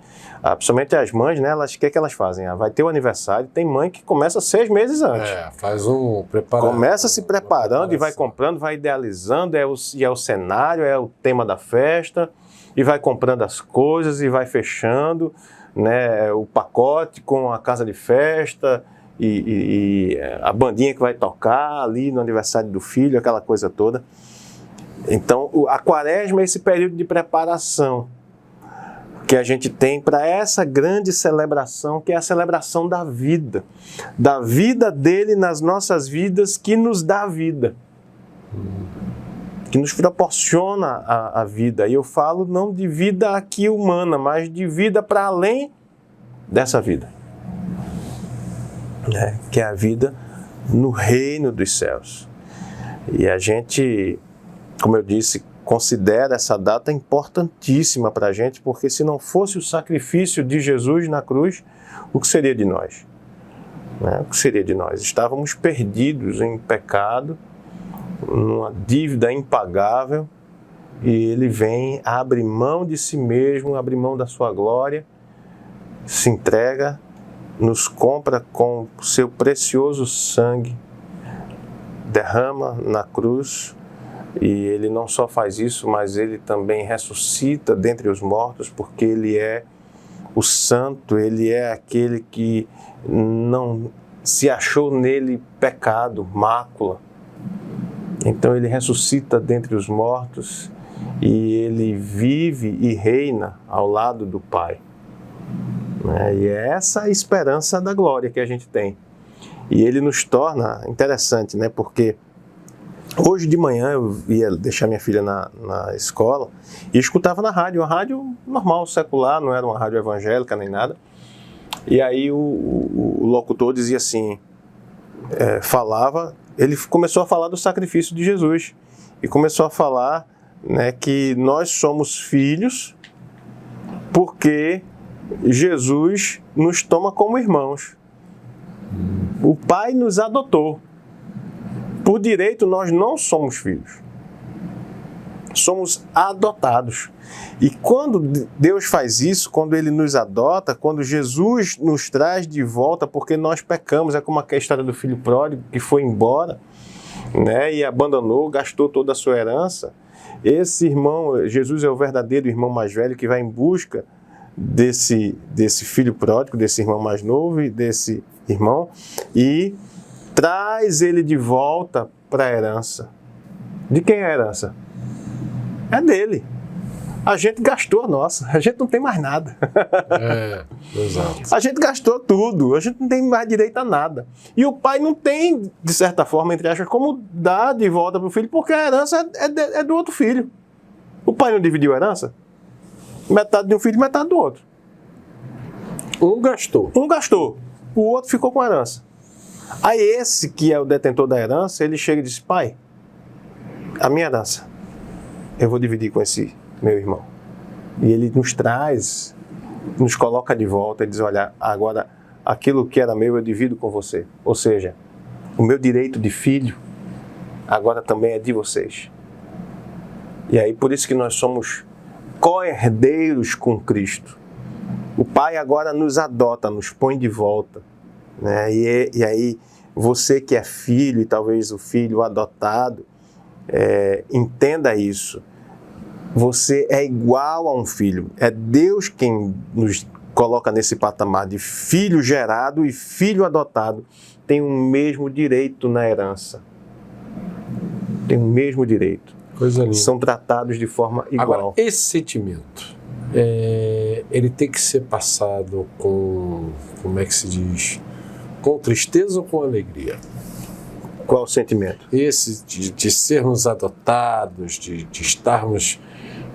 principalmente as mães, né, o que elas fazem? Vai ter o aniversário, tem mãe que começa 6 meses antes. Faz um preparo. Começa se preparando e vai comprando, vai idealizando, é o cenário, é o tema da festa, e vai comprando as coisas e vai fechando, né, o pacote com a casa de festa, e a bandinha que vai tocar ali no aniversário do filho, aquela coisa toda. Então, a quaresma é esse período de preparação que a gente tem para essa grande celebração, que é a celebração da vida dele nas nossas vidas, que nos dá vida, que nos proporciona a vida. E eu falo não de vida aqui humana, mas de vida para além dessa vida. Que é a vida no reino dos céus. E a gente, como eu disse, considera essa data importantíssima para a gente, porque se não fosse o sacrifício de Jesus na cruz, o que seria de nós? O que seria de nós? Estávamos perdidos em pecado, numa dívida impagável, e ele vem, abre mão de si mesmo, abre mão da sua glória, se entrega, nos compra com o seu precioso sangue, derrama na cruz, e ele não só faz isso, mas ele também ressuscita dentre os mortos, porque ele é o santo, ele é aquele que não se achou nele pecado, mácula. Então ele ressuscita dentre os mortos e ele vive e reina ao lado do Pai. E é essa a esperança da glória que a gente tem. E ele nos torna interessante, né? Porque hoje de manhã eu ia deixar minha filha na escola e escutava na rádio, uma rádio normal, secular, não era uma rádio evangélica nem nada. E aí o locutor dizia assim, ele começou a falar do sacrifício de Jesus e começou a falar, né, que nós somos filhos porque Jesus nos toma como irmãos. O Pai nos adotou. Por direito, nós não somos filhos. Somos adotados. E quando Deus faz isso, quando Ele nos adota, quando Jesus nos traz de volta, porque nós pecamos, é como a história do filho pródigo que foi embora, né, e abandonou, gastou toda a sua herança. Esse irmão, Jesus é o verdadeiro irmão mais velho que vai em busca desse filho pródigo, desse irmão mais novo e desse irmão, e traz ele de volta para a herança. De quem é a herança? É dele. A gente gastou a nossa, a gente não tem mais nada. Exato. A gente gastou tudo, a gente não tem mais direito a nada. E o pai não tem, de certa forma, entre aspas, como dar de volta para o filho, porque a herança é do outro filho. O pai não dividiu a herança? Metade de um filho e metade do outro. Um gastou. Um gastou, o outro ficou com a herança. Aí esse que é o detentor da herança, ele chega e diz: pai, a minha herança, eu vou dividir com esse meu irmão. E ele nos traz, nos coloca de volta e diz: olha, agora aquilo que era meu eu divido com você. Ou seja, o meu direito de filho agora também é de vocês. E aí por isso que nós somos co-herdeiros com Cristo. O Pai agora nos adota, nos põe de volta, né? E aí você que é filho e talvez o filho adotado, entenda isso. Você é igual a um filho. É Deus quem nos coloca nesse patamar de filho gerado e filho adotado. Tem o mesmo direito na herança. Tem o mesmo direito. Coisa linda. São tratados de forma igual. Agora, esse sentimento, ele tem que ser passado com, como é que se diz? Com tristeza ou com alegria? Qual o sentimento? Esse de sermos adotados, de estarmos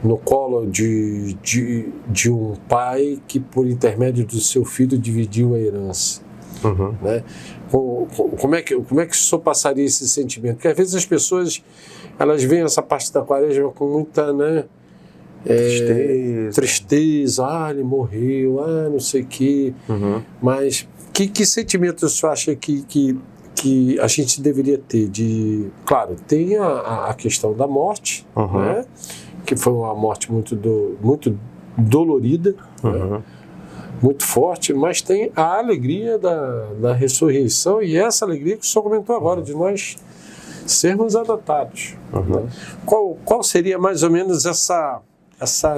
no colo de um pai que, por intermédio do seu filho, dividiu a herança. Uhum. Né? Como é que o senhor passaria esse sentimento? Porque às vezes as pessoas, elas veem essa parte da Quaresma com muita, né, tristeza, ele morreu, não sei o quê. Uhum. Mas que sentimento o senhor acha que a gente deveria ter? Claro, tem a questão da morte, uhum, né? Que foi uma morte muito dolorida, uhum, né? Muito forte, mas tem a alegria da ressurreição, e essa alegria que o senhor comentou agora, de nós sermos adotados. uhum. Né? Qual seria mais ou menos essa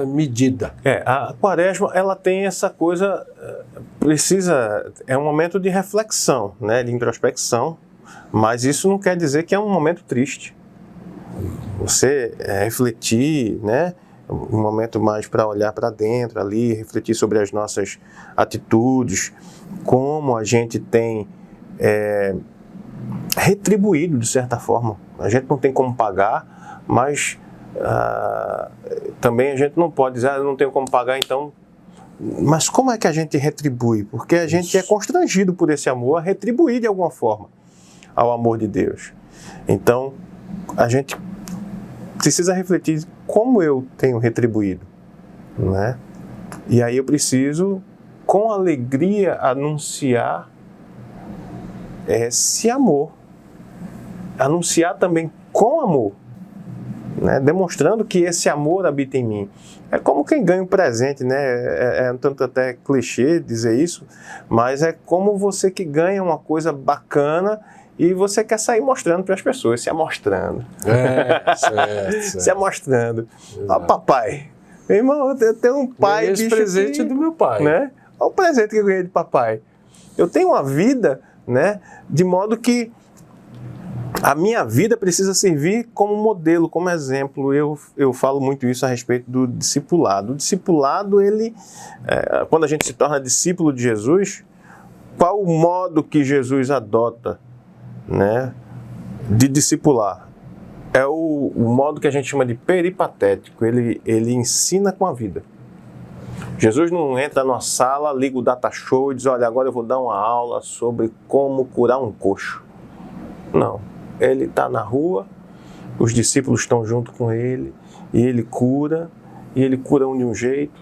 medida? A Quaresma, ela tem essa coisa, é um momento de reflexão, né, de introspecção, mas isso não quer dizer que é um momento triste. Você refletir, né, um momento mais para olhar para dentro ali, refletir sobre as nossas atitudes, como a gente tem retribuído de certa forma. A gente não tem como pagar, mas também a gente não pode dizer: eu não tenho como pagar, então... Mas como é que a gente retribui? Porque a gente é constrangido por esse amor a retribuir de alguma forma ao amor de Deus. Então, a gente precisa refletir como eu tenho retribuído, né? E aí eu preciso, com alegria, anunciar esse amor. Anunciar também com amor, né? Demonstrando que esse amor habita em mim. É como quem ganha um presente, né? É um tanto até clichê dizer isso, mas é como você que ganha uma coisa bacana e você quer sair mostrando para as pessoas, se amostrando. Certo. Se amostrando. Ó, papai. Meu irmão, eu tenho um pai... Esse presente do meu pai. Né? Olha o presente que eu ganhei de papai. Eu tenho uma vida, né? De modo que a minha vida precisa servir como modelo, como exemplo. Eu falo muito isso a respeito do discipulado. O discipulado, ele, quando a gente se torna discípulo de Jesus, qual o modo que Jesus adota, né, de discipular? É o modo que a gente chama de peripatético. Ele ensina com a vida. Jesus não entra numa sala, liga o data show e diz: olha, agora eu vou dar uma aula sobre como curar um coxo. Não. Ele está na rua, os discípulos estão junto com ele, e ele cura um de um jeito,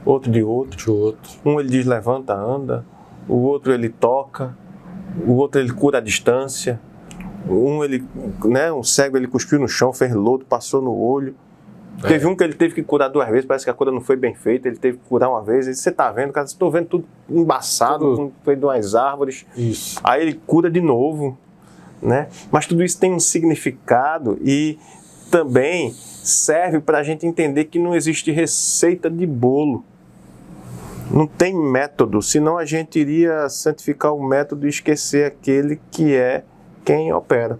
outro de outro. Um ele diz: levanta, anda. O outro ele toca. O outro ele cura à distância. Um cego ele cuspiu no chão, fez lodo, passou no olho. Teve um que ele teve que curar 2 vezes, parece que a cura não foi bem feita, ele teve que curar uma vez, ele disse, você tá vendo, cara, estou vendo tudo embaçado, com feito de umas árvores. Isso. Aí ele cura de novo, né? Mas tudo isso tem um significado e também serve para a gente entender que não existe receita de bolo. Não tem método, senão a gente iria santificar o método e esquecer aquele que é quem opera.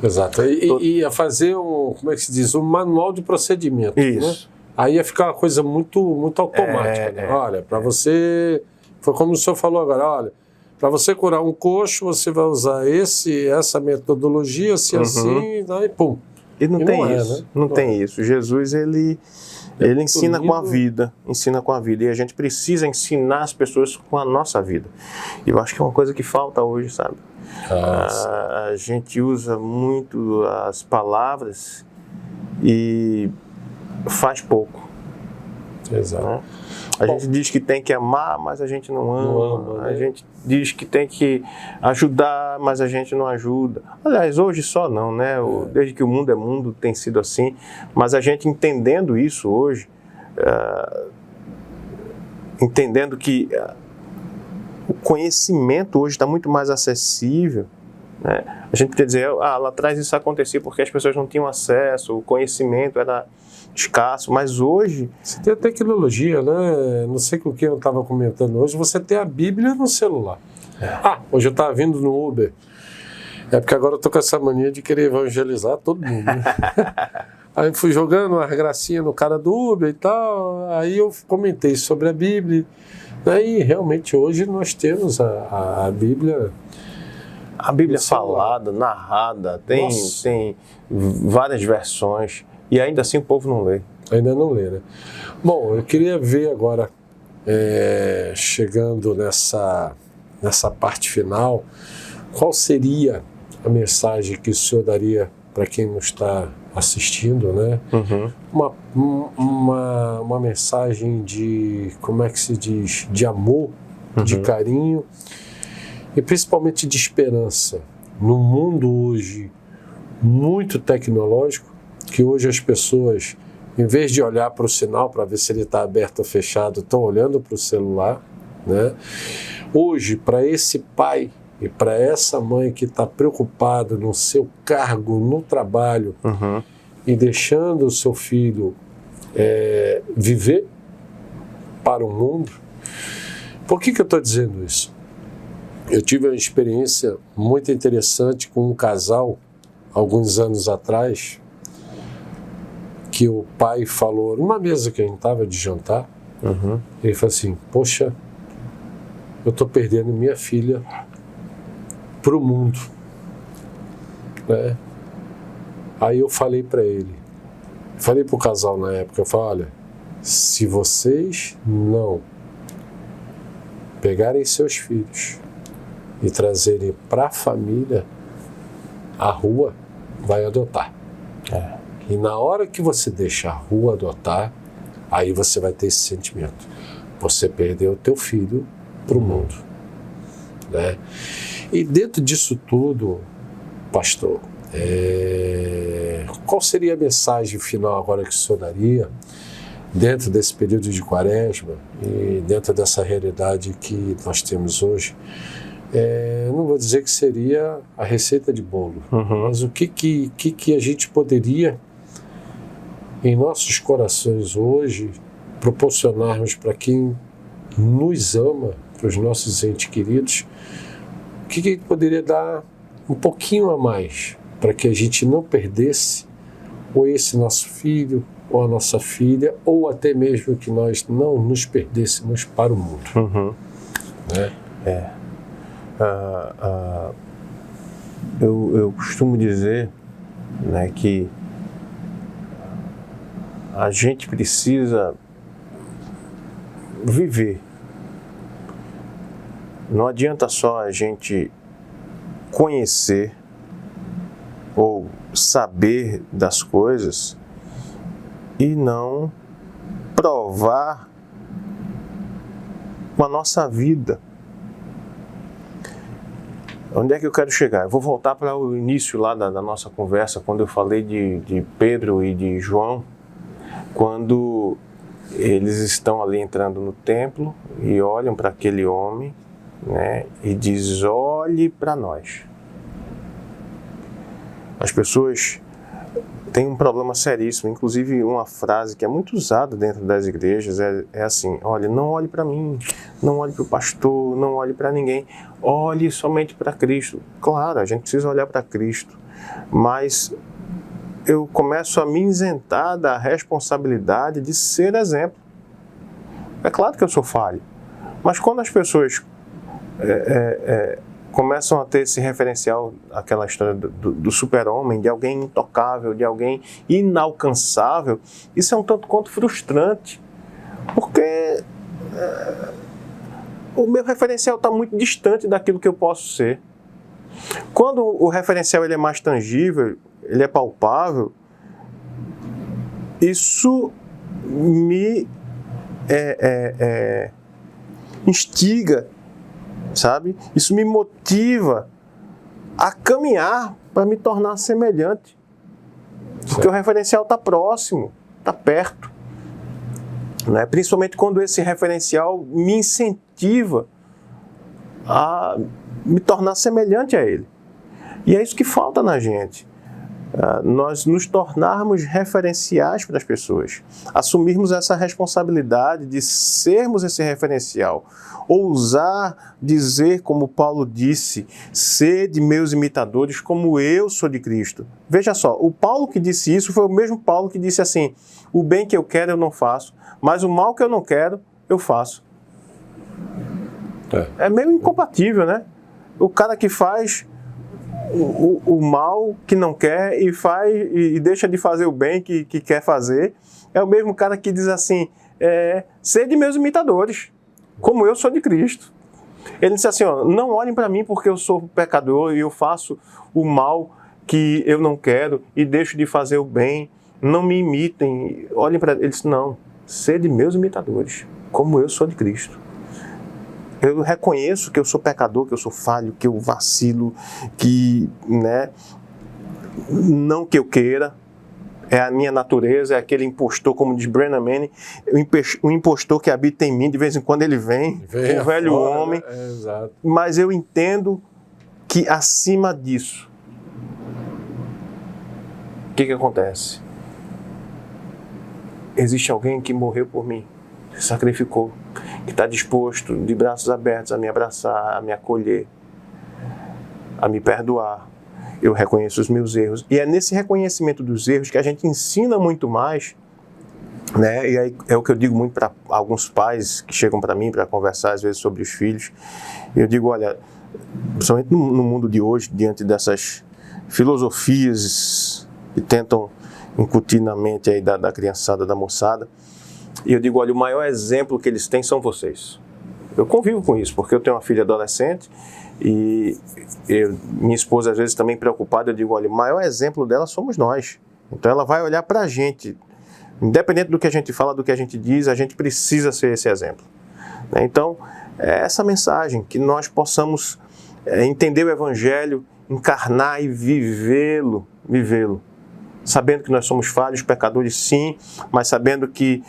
Exato. E ia fazer como é que se diz? Um manual de procedimento. Isso. Né? Aí ia ficar uma coisa muito automática. Né? Olha, para você. Foi como o senhor falou agora, olha, para você curar um coxo, você vai usar essa metodologia, assim, daí pum. E não tem é, isso. Né? Não tem isso. Jesus, ele ensina com a vida. Ensina com a vida. E a gente precisa ensinar as pessoas com a nossa vida. E eu acho que é uma coisa que falta hoje, sabe? A gente usa muito as palavras e faz pouco. Exato. Né? A gente diz que tem que amar, mas a gente não ama. Né? A gente diz que tem que ajudar, mas a gente não ajuda. Aliás, hoje só não, né? Desde que o mundo é mundo tem sido assim. Mas a gente entendendo isso hoje, entendendo que o conhecimento hoje está muito mais acessível, né? A gente quer dizer, lá atrás isso acontecia porque as pessoas não tinham acesso, o conhecimento era escasso, mas hoje... Você tem a tecnologia, né? Não sei com o que eu estava comentando hoje, você tem a Bíblia no celular. Hoje eu estava vindo no Uber, é porque agora eu estou com essa mania de querer evangelizar todo mundo, né? Aí eu fui jogando umas gracinhas no cara do Uber e tal, aí eu comentei sobre a Bíblia, e realmente hoje nós temos a Bíblia... A Bíblia falada, narrada, tem várias versões, e ainda assim o povo não lê. Ainda não lê, né? Bom, eu queria ver agora, chegando nessa parte final, qual seria a mensagem que o senhor daria para quem nos está assistindo, né? Uma mensagem de, como é que se diz, de amor, de carinho e principalmente de esperança. Num mundo hoje muito tecnológico, que hoje as pessoas, em vez de olhar para o sinal para ver se ele está aberto ou fechado, estão olhando para o celular, né? Hoje, para esse pai e para essa mãe que está preocupada no seu cargo, no trabalho, e deixando o seu filho viver para o mundo, por que eu estou dizendo isso? Eu tive uma experiência muito interessante com um casal, alguns anos atrás, que o pai falou, numa mesa que a gente estava de jantar, ele falou assim, poxa, eu estou perdendo minha filha para o mundo. Né? Aí eu falei para ele, falei para o casal na época, eu falei, olha, se vocês não pegarem seus filhos e trazerem para a família, a rua vai adotar. E na hora que você deixa a rua adotar, aí você vai ter esse sentimento. Você perdeu o teu filho para o mundo. Né? E dentro disso tudo, pastor, qual seria a mensagem final agora que o senhor daria dentro desse período de quaresma e dentro dessa realidade que nós temos hoje? Não vou dizer que seria a receita de bolo, mas o que a gente poderia, em nossos corações hoje, proporcionarmos para quem nos ama, para os nossos entes queridos, o que a gente poderia dar um pouquinho a mais, para que a gente não perdesse ou esse nosso filho, ou a nossa filha, ou até mesmo que nós não nos perdêssemos para o mundo. Né? Eu costumo dizer, né, que a gente precisa viver. Não adianta só a gente conhecer ou saber das coisas e não provar com a nossa vida. Onde é que eu quero chegar? Eu vou voltar para o início lá da nossa conversa, quando eu falei de Pedro e de João, quando eles estão ali entrando no templo e olham para aquele homem, né, e diz: olhe para nós. As pessoas têm um problema seríssimo, inclusive uma frase que é muito usada dentro das igrejas é assim: olha, não olhe para mim, não olhe para o pastor, não olhe para ninguém, olhe somente para Cristo. Claro, a gente precisa olhar para Cristo, mas eu começo a me isentar da responsabilidade de ser exemplo. É claro que eu sou falho, mas quando as pessoas começam a ter esse referencial, aquela história do super-homem, de alguém intocável, de alguém inalcançável, isso é um tanto quanto frustrante, porque o meu referencial está muito distante daquilo que eu posso ser. Quando o referencial ele é mais tangível, ele é palpável, isso me instiga, sabe? Isso me motiva a caminhar para me tornar semelhante. Porque o referencial está próximo, está perto. Né? Principalmente quando esse referencial me incentiva a me tornar semelhante a ele. E é isso que falta na gente. Nós nos tornarmos referenciais para as pessoas, assumirmos essa responsabilidade de sermos esse referencial, ousar dizer, como Paulo disse: sede meus imitadores como eu sou de Cristo. Veja só, o Paulo que disse isso foi o mesmo Paulo que disse assim: o bem que eu quero eu não faço, mas o mal que eu não quero eu faço. É meio incompatível, né? O cara que faz o mal que não quer e deixa de fazer o bem que quer fazer, é o mesmo cara que diz assim: sede meus imitadores, como eu sou de Cristo. Ele disse assim: ó, não olhem para mim porque eu sou pecador e eu faço o mal que eu não quero e deixo de fazer o bem, não me imitem, olhem para ele. Ele disse: não, sede meus imitadores, como eu sou de Cristo. Eu reconheço que eu sou pecador, que eu sou falho, que eu vacilo, que, né, não que eu queira, é a minha natureza, é aquele impostor, como diz Brennan Manning, o impostor que habita em mim, de vez em quando ele vem o velho fora, homem, exato. Mas eu entendo que acima disso, o que acontece? Existe alguém que morreu por mim, se sacrificou, que está disposto, de braços abertos, a me abraçar, a me acolher, a me perdoar. Eu reconheço os meus erros. E é nesse reconhecimento dos erros que a gente ensina muito mais, né? E aí é o que eu digo muito para alguns pais que chegam para mim para conversar, às vezes, sobre os filhos. Eu digo: olha, principalmente no mundo de hoje, diante dessas filosofias que tentam incutir na mente aí da criançada, da moçada, e eu digo: olha, o maior exemplo que eles têm são vocês. Eu convivo com isso, porque eu tenho uma filha adolescente e minha esposa às vezes também preocupada, eu digo: olha, o maior exemplo dela somos nós. Então ela vai olhar para a gente, independente do que a gente fala, do que a gente diz, a gente precisa ser esse exemplo. Então, é essa mensagem, que nós possamos entender o Evangelho, encarnar e vivê-lo, sabendo que nós somos falhos, pecadores sim, mas sabendo que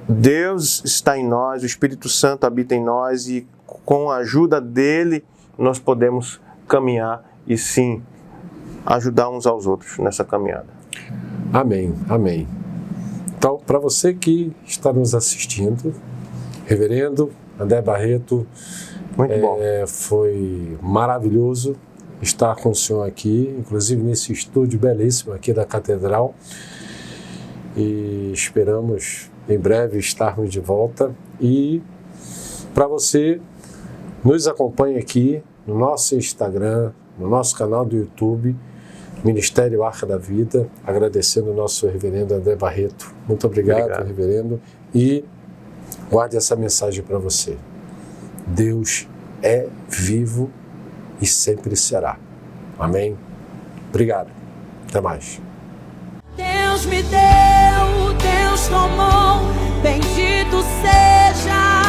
Deus está em nós, o Espírito Santo habita em nós e com a ajuda dele nós podemos caminhar e sim ajudar uns aos outros nessa caminhada. Amém, amém. Então, para você que está nos assistindo, Reverendo André Barreto, muito bom. Foi maravilhoso estar com o senhor aqui, inclusive nesse estúdio belíssimo aqui da Catedral, e esperamos em breve estarmos de volta. E para você, nos acompanhe aqui no nosso Instagram, no nosso canal do YouTube, Ministério Arca da Vida, agradecendo o nosso reverendo André Barreto. Muito obrigado, reverendo, e guarde essa mensagem para você. Deus é vivo e sempre será. Amém? Obrigado. Até mais. Deus me deu, Deus tomou, bendito seja